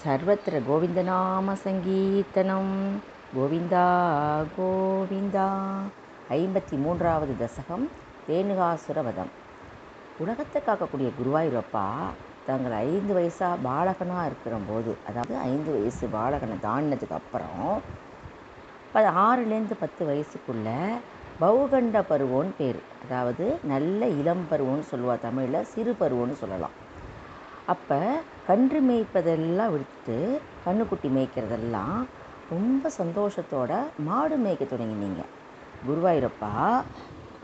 சர்வத்திர கோவிந்தநாம சங்கீர்த்தனம். கோவிந்தா கோவிந்தா. 53வது தசகம் தேனுகாசுரவதம். உலகத்தை காக்கக்கூடிய குருவாயூரப்பா தங்கள் 5 வயசாக பாலகனாக இருக்கிறபோது, அதாவது 5 வயசு பாலகனை தாண்டினதுக்கு அப்புறம் 6லேருந்து 10 வயசுக்குள்ள பௌகண்ட பருவம்னு பேர். அதாவது நல்ல இளம் பருவம்னு சொல்லுவா, தமிழில் சிறு பருவம்னு சொல்லலாம். அப்போ கன்று மேய்ப்பதெல்லாம் விடுத்துட்டு கண்ணுக்குட்டி மேய்க்கிறதெல்லாம் ரொம்ப சந்தோஷத்தோட மாடு மேய்க்க தொடங்கினீங்க. குருவாயூரப்பா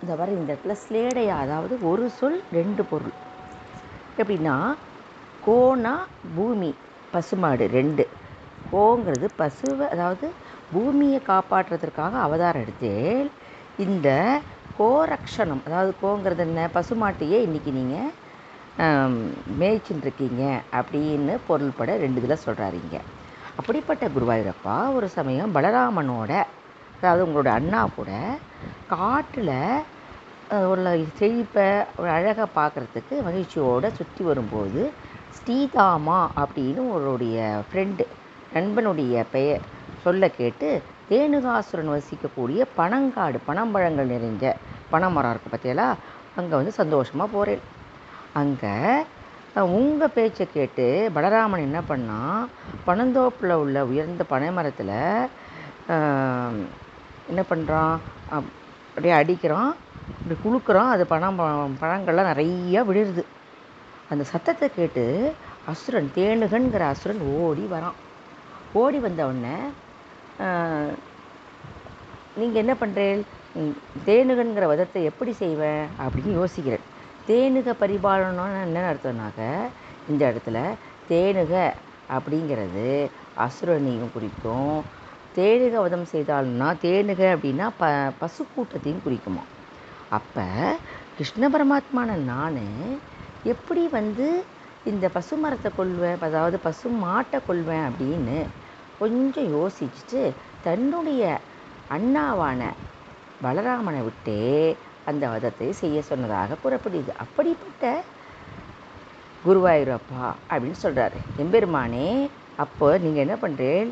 இந்த வர இந்த இடத்துல ஸ்லேடையா, அதாவது ஒரு சொல் 2 பொருள். எப்படின்னா, கோனா பூமி, பசுமாடு 2. கோங்கிறது பசுவை, அதாவது பூமியை காப்பாற்றுறதுக்காக அவதாரம் எடுத்தேன். இந்த கோரக்ஷணம், அதாவது கோங்கிறது என்ன, பசுமாட்டையே இன்றைக்கி நீங்கள் மேய்ச்சின்ட்ருக்கீங்க அப்படின்னு பொருள்பட 2 இதில் சொல்கிறாருங்க. அப்படிப்பட்ட குருவாயூரப்பா ஒரு சமயம் பலராமனோட, அதாவது உங்களோட அண்ணா கூட காட்டில் ஒரு செழிப்பை ஒரு அழகை பார்க்குறதுக்கு மகிழ்ச்சியோடு சுற்றி வரும்போது ஸ்ரீதாமா அப்படின்னு அவருடைய ஃப்ரெண்டு, நண்பனுடைய பெயர் சொல்ல கேட்டு தேனுகாசுரன் வசிக்கக்கூடிய பனங்காடு, பனம்பழங்கள் நிறைஞ்ச பனைமரம் இருக்குது பார்த்தியலா, அங்கே சந்தோஷமாக போகிறேன். அங்கே உங்கள் பேச்சை கேட்டு பலராமன் என்ன பண்ணால், பனந்தோப்பில் உள்ள உயர்ந்த பனை மரத்தில் என்ன பண்ணுறான், அப்படியே அடிக்கிறான், இப்படி குலுக்குறான். அது பழங்கள்லாம் நிறையா விழுது. அந்த சத்தத்தை கேட்டு அசுரன், தேனுகன்கிற அசுரன் ஓடி வரான். ஓடி வந்தவுடனே நீங்கள் என்ன பண்ணுறேன், தேனுகன்கிற வதத்தை எப்படி செய்வேன் அப்படின்னு யோசிக்கிறேன். தேனுக பரிபாலனம்னு என்ன அர்த்தம்னாக்க, இந்த இடத்துல தேனுக அப்படிங்கிறது அசுரனையும் குறிக்கும். தேனுக வதம் செய்தால்னா, தேனுக அப்படின்னா பசு கூட்டத்தையும் குறிக்குமா. அப்போ கிருஷ்ண பரமாத்மான நான் எப்படி இந்த பசு மரத்தை கொள்வேன், அதாவது பசு மாட்டை கொள்வேன் அப்படின்னு கொஞ்சம் யோசிச்சுட்டு தன்னுடைய அண்ணாவான பலராமனை விட்டே அந்த வதத்தை செய்ய சொன்னதாக கூறப்படுது. அப்படிப்பட்ட குருவாயூரப்பா அப்படின்னு சொல்கிறாரு எம்பெருமானே. அப்போ நீங்கள் என்ன பண்ணுறேன்,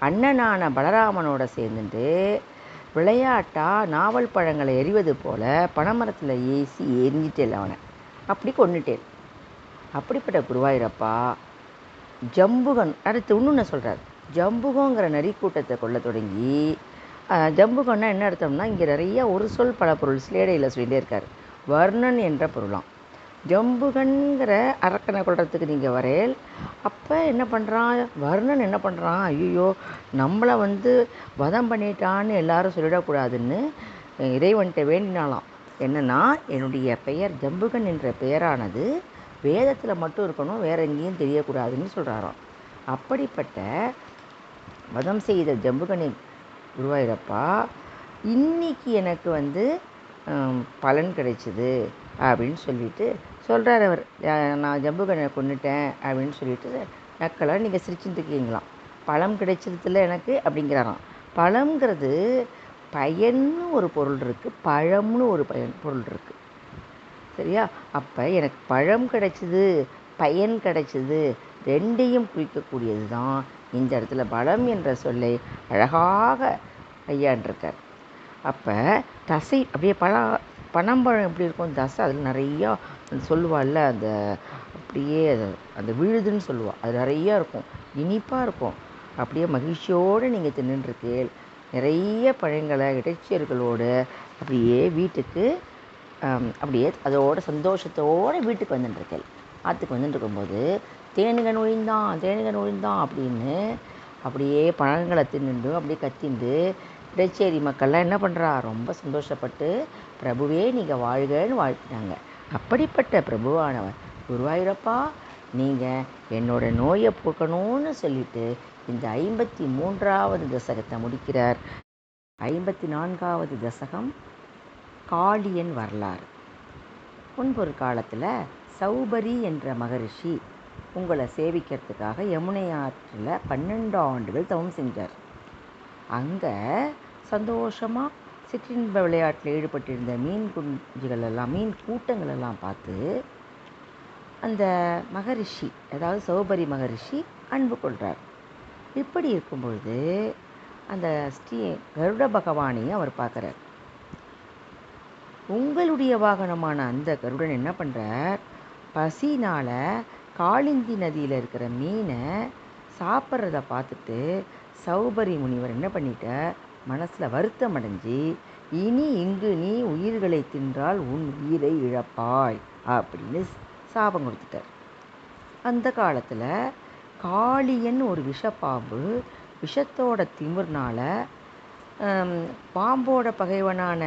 அண்ணனான பலராமனோட சேர்ந்துட்டு விளையாட்டாக நாவல் பழங்களை எறிவது போல் பனைமரத்தில் ஏசி எரிஞ்சிட்டேன், அவனை அப்படி கொண்டுட்டேன். அப்படிப்பட்ட குருவாயூரப்பா ஜம்புகன் அடுத்து இன்னொன்று சொல்கிறார். ஜம்புகங்கிற நரிக்கூட்டத்தை கொள்ள தொடங்கி, ஜம்புகன்னா என்ன அர்த்தம்னா, இங்கே நிறைய ஒரு சொல் பல பொருள் ஸ்லேடையில் சொல்லிகிட்டே இருக்கார். வர்ணன் என்ற பொருளாம். ஜம்புகன்கிற அரக்கனை கொள்றதுக்கு நீங்கள் வரேல். அப்போ என்ன பண்ணுறான் வர்ணன், என்ன பண்ணுறான், ஐயோ நம்மளை வதம் பண்ணிட்டான்னு எல்லாரும் சொல்லிடக்கூடாதுன்னு இறைவன்கிட்ட வேண்டினாலாம். என்னென்னா, என்னுடைய பெயர் ஜம்புகன் என்ற பெயரானது வேதத்தில் மட்டும் இருக்கணும், வேற எங்கேயும் தெரியக்கூடாதுன்னு சொல்கிறாராம். அப்படிப்பட்ட வதம் செய்த ஜம்புகனை குருவாயூரப்பா இன்னைக்கு எனக்கு பலன் கிடைச்சிது அப்படின்னு சொல்லிட்டு சொல்கிறார் அவர். நான் ஜம்புகனை கொண்டுட்டேன் அப்படின்னு சொல்லிட்டு நக்கலாக நீங்கள் சிரிச்சுட்டுருக்கீங்களாம். பழம் கிடைச்சதுல எனக்கு அப்படிங்கிறாராம். பழம்ங்கிறது பயன்னு ஒரு பொருள் இருக்குது, பழம்னு ஒரு பொருள் இருக்குது, சரியா? அப்போ எனக்கு பழம் கிடைச்சிது, பயன் கிடைச்சிது, 2ஐயும் குறிக்கக்கூடியது தான் இந்த இடத்துல பலம் என்ற சொல்லை அழகாக கையாண்டிருக்கார். அப்போ தசை அப்படியே பனம்பழம் எப்படி இருக்கும், தசை அதில் நிறையா சொல்லுவாள்ல, அந்த அப்படியே அந்த விழுதுன்னு சொல்லுவாள், அது நிறையா இருக்கும், இனிப்பாக இருக்கும். அப்படியே மகிழ்ச்சியோடு நீங்கள் தின்னுட்டுருக்கேள், நிறைய பழங்களை இடைச்சியர்களோடு அப்படியே வீட்டுக்கு அப்படியே அதோட சந்தோஷத்தோடு வீட்டுக்கு வந்துட்டுருக்கேள். ஆற்றுக்கு வந்துட்டுருக்கும்போது தேனுகன் ஒழிந்தான் அப்படின்னு அப்படியே பழங்களை தின்னுண்டு அப்படியே கத்திண்டு இடைச்சேரி மக்கள்லாம் என்ன பண்ணுறா, ரொம்ப சந்தோஷப்பட்டு பிரபுவே நீங்கள் வாழ்கன்னு வாழ்த்தினாங்க. அப்படிப்பட்ட பிரபுவானவர் குருவாயூரப்பா, நீங்கள் என்னோட நோயை போக்கணும்னு சொல்லிட்டு இந்த 53வது தசகத்தை முடிக்கிறார். 54வது தசகம் காளியன் வரலாறு. முன்பொரு காலத்தில் சௌபரி என்ற மகரிஷி உங்களை சேவிக்கிறதுக்காக யமுனை ஆற்றில் 12 ஆண்டுகள் தவம் செஞ்சார். அங்கே சந்தோஷமாக சிற்றின்ப விளையாட்டில் ஈடுபட்டிருந்த மீன் குஞ்சுகளெல்லாம், மீன் கூட்டங்களெல்லாம் பார்த்து அந்த மகரிஷி, அதாவது சௌபரி மகரிஷி அன்பு கொள்கிறார். இப்படி இருக்கும்பொழுது அந்த ஸ்ரீ கருட பகவானையும் அவர் பார்க்குறார். உங்களுடைய வாகனமான அந்த கருடன் என்ன பண்ணுறார், பசினால் காளிந்தி நதியில் இருக்கிற மீனை சாப்பிட்றத பார்த்துட்டு சௌபரி முனிவர் என்ன பண்ணிட்டார், மனசில் வருத்தம் அடைஞ்சி, இனி இங்கு நீ உயிர்களை தின்றால் உன் உயிரை இழப்பாய் அப்படின்னு சாபம் கொடுத்துட்டார். அந்த காலத்தில் காளியன் ஒரு விஷப்பாம்பு விஷத்தோட திமிர்னால பாம்போட பகைவனான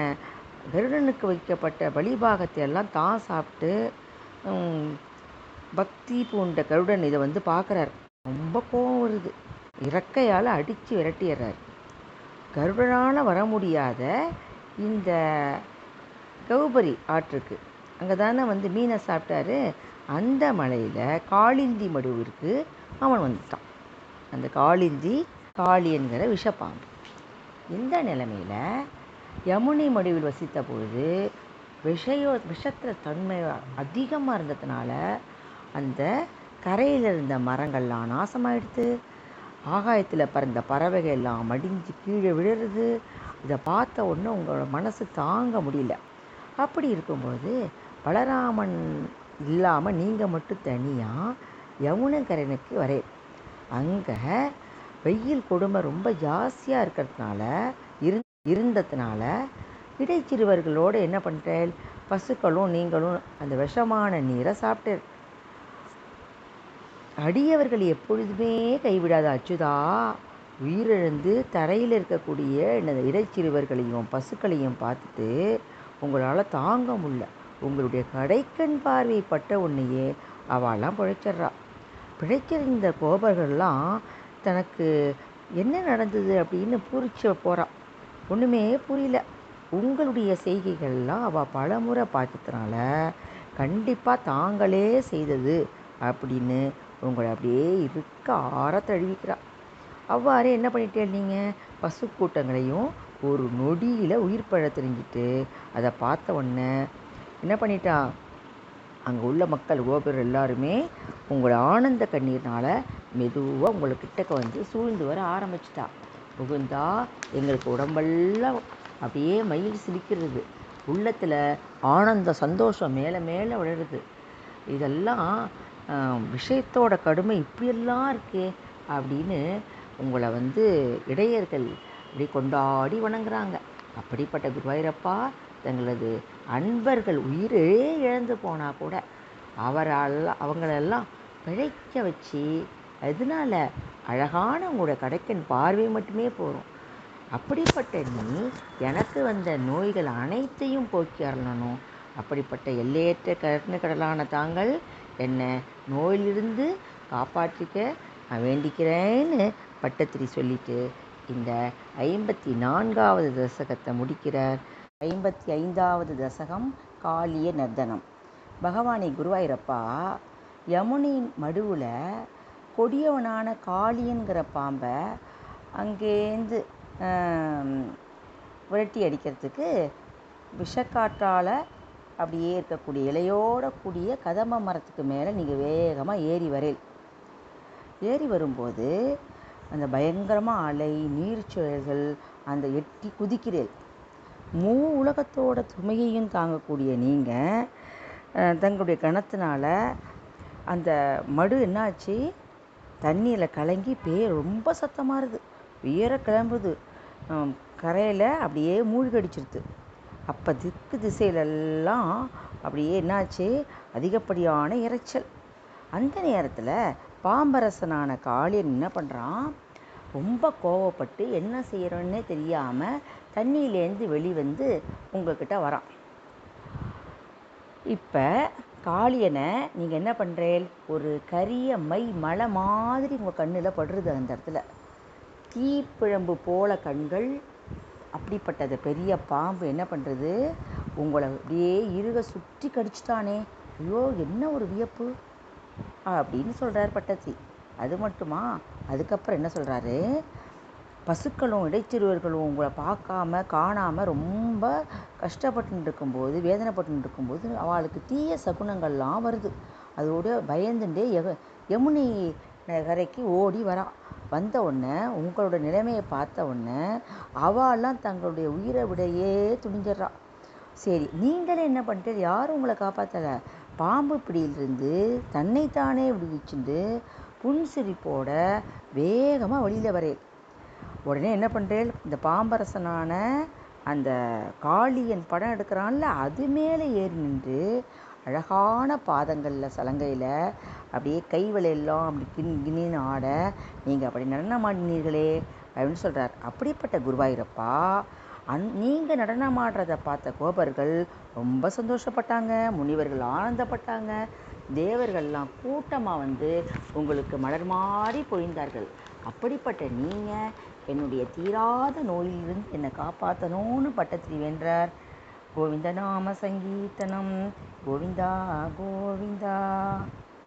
கருடனுக்கு வைக்கப்பட்ட பலிபாகத்தை எல்லாம் தான் சாப்பிட்டு பக்தி பூண்ட கருடன் இதை பார்க்குறார். ரொம்ப கோபம் வருது. இறக்கையால் அடித்து விரட்டிடுறார். கருடனால் வர முடியாத இந்த கௌபரி ஆற்றுக்கு, அங்கே தானே மீனை சாப்பிட்டாரு, அந்த மலையில் காளிந்தி மடுவிற்கு அவன் வந்துட்டான். அந்த காளியன்கிற விஷப்பாம்பு. இந்த நிலைமையில் யமுனை மடுவில் வசித்த பொழுது விஷத்திர தன்மை அதிகமாக இருந்ததுனால அந்த கரையில் இருந்த மரங்கள்லாம் நாசமாயிடுத்து. ஆகாயத்தில் பறந்த பறவைகள் எல்லாம் மடிஞ்சு கீழே விழுறது. இதை பார்த்த உடனே உங்களோட மனசு தாங்க முடியல. அப்படி இருக்கும்போது பலராமன் இல்லாமல் நீங்கள் மட்டும் தனியாக யமுனை கரைக்கு வரே. அங்கே வெயில் கொடுமை ரொம்ப ஜாஸ்தியாக இருக்கிறதுனால இருந்ததுனால இடைச்சிறுவர்களோடு என்ன பண்ணுறேன், பசுக்களும் நீங்களும் அந்த விஷமான நீரை சாப்பிட்டேன். அடியவர்கள் எப்பொழுதுமே கைவிடாத அச்சுதா, உயிரிழந்து தரையில் இருக்கக்கூடிய இந்த இடைச்சிறுவர்களையும் பசுக்களையும் பார்த்துட்டு உங்களால் தாங்க முடியல. உங்களுடைய கடைக்கண் பார்வை பட்ட உன்னையே அவெல்லாம் பிழைச்சிட்றா. பிழைச்சிருந்த கோபர்கள்லாம் தனக்கு என்ன நடந்தது அப்படின்னு பூரிச்சு போகிறான். ஒன்றுமே புரியல. உங்களுடைய செய்கைகள்லாம் அவள் பலமுறை பார்த்ததுனால கண்டிப்பாக தாங்களே செய்தது அப்படின்னு உங்களை அப்படியே இருக்க ஆற தழுவிக்கிறாள். அவ்வாறே என்ன பண்ணிட்டே நீங்கள் பசு கூட்டங்களையும் ஒரு நொடியில் உயிர் பழ தெரிஞ்சிட்டு அதை பார்த்த உடனே என்ன பண்ணிட்டா, அங்கே உள்ள மக்கள் கோபுர் எல்லாருமே உங்களோட ஆனந்த கண்ணீர்னால் மெதுவாக உங்கள்கிட்டக்க சூழ்ந்து வர ஆரம்பிச்சிட்டா. புகுந்தா எங்களுக்கு உடம்பெல்லாம் அப்படியே மயில் சிரிக்கிறது, உள்ளத்தில் ஆனந்த சந்தோஷம் மேலே மேலே விழுறது. இதெல்லாம் விஷயத்தோட கடுமை இப்படியெல்லாம் இருக்கே அப்படின்னு உங்களை இடையர்கள் இப்படி கொண்டாடி வணங்குறாங்க. அப்படிப்பட்ட குருவாயூரப்பா தங்களது அன்பர்கள் உயிரே இழந்து போனால் கூட அவங்களெல்லாம் பிழைக்க வச்சு, அதனால அழகான உங்களோட கடைக்கன் பார்வை மட்டுமே போகும். அப்படிப்பட்ட நீ எனக்கு வந்த நோய்கள் அனைத்தையும் போக்கி அருளணும். அப்படிப்பட்ட எல்லையற்ற கருணைக்கடலான தாங்கள் என்னை நோயிலிருந்து காப்பாற்றிக்க நான் வேண்டிக்கிறேன்னு பட்டத்திரி சொல்லிட்டு இந்த 54வது தசகத்தை முடிக்கிறார். 55வது தசகம் காளிய நர்தனம். பகவானே குருவாயூரப்பா, யமுனை மடுவில் கொடியவனான காளியன்கிற பாம்பை அங்கேருந்து விரட்டி அடிக்கிறதுக்கு விஷக்காற்றால் அப்படியே இருக்கக்கூடிய இலையோட கூடிய கதம்ப மரத்துக்கு மேலே நீங்கள் வேகமாக ஏறி வரும்போது அந்த பயங்கரமாக அலை நீர்ச்சுழல்கள் அந்த எட்டி குதிக்கிறேன். உலகத்தோட சுமையையும் தாங்கக்கூடிய நீங்கள் தங்களுடைய கணத்தினால அந்த மடு என்னாச்சு, தண்ணியில் கலங்கி ரொம்ப சத்தமாக இருக்குது, உயர கிளம்புது, கரையில் அப்படியே மூழ்கடிச்சிருது. அப்போ திக்கு திசையிலெல்லாம் அப்படியே என்னாச்சு, அதிகப்படியான இரைச்சல். அந்த நேரத்தில் பாம்பரசனான காளியன் என்ன பண்ணுறான், ரொம்ப கோவப்பட்டு என்ன செய்கிறோன்னே தெரியாமல் தண்ணியிலேருந்து வெளிவந்து உங்கள்கிட்ட வரான். இப்போ காளியனை நீங்கள் என்ன பண்ணுறேன், ஒரு கரிய மலை மாதிரி உங்கள் கண்ணில் படுறது. அந்த இடத்துல தீப்பிழம்பு போல கண்கள். அப்படிப்பட்டது பெரிய பாம்பு என்ன பண்ணுறது, உங்களை அப்படியே இருக சுற்றி கடிச்சிட்டானே, ஐயோ என்ன ஒரு வியப்பு அப்படின்னு சொல்கிறார் பட்டத்தி. அது மட்டுமா, அதுக்கப்புறம் என்ன சொல்கிறாரு, பசுக்களும் இடைச்சிறுவர்களும் உங்களை காணாமல் ரொம்ப கஷ்டப்பட்டு இருக்கும்போது, வேதனைப்பட்டு இருக்கும்போது அவளுக்கு தீய சகுனங்கள்லாம் வருது. அதோட பயந்துட்டே யமுனை கரைக்கு ஓடி வரான். வந்த உடனே உங்களோட நிலைமையை பார்த்த உடனே அவெல்லாம் தங்களுடைய உயிரை விடையே துணிஞ்சிட்றான். சரி, நீங்களே என்ன பண்ணிட்டு, யாரும் உங்களை காப்பாற்றலை. பாம்பு பிடியிலிருந்து தன்னைத்தானே விடுவிச்சுட்டு புன்சிரிப்போட வேகமாக வெளியில் வரேன். உடனே என்ன பண்ணுறேன், இந்த பாம்பரசனான அந்த காளியன் படம் எடுக்கிறான்ல, அது மேலே ஏறி நின்று அழகான பாதங்களில் சலங்கையில் அப்படியே கைவளையெல்லாம் அப்படி கிண்ணின்னு ஆட நீங்கள் அப்படி நடனமாடினீர்களே அப்படின்னு சொல்கிறார். அப்படிப்பட்ட குருவாயூரப்பா, நீங்கள் நடனமாடுறதை பார்த்த கோபர்கள் ரொம்ப சந்தோஷப்பட்டாங்க, முனிவர்கள் ஆனந்தப்பட்டாங்க, தேவர்கள்லாம் கூட்டமாக வந்து உங்களுக்கு மலர் மாறி பொழிந்தார்கள். அப்படிப்பட்ட நீங்கள் என்னுடைய தீராத நோயிலிருந்து என்னை காப்பாற்றணும்னு பட்டத்திரி வென்றார். கோவிந்த நாம சங்கீர்த்தனம். கோவிந்தா கோவிந்தா.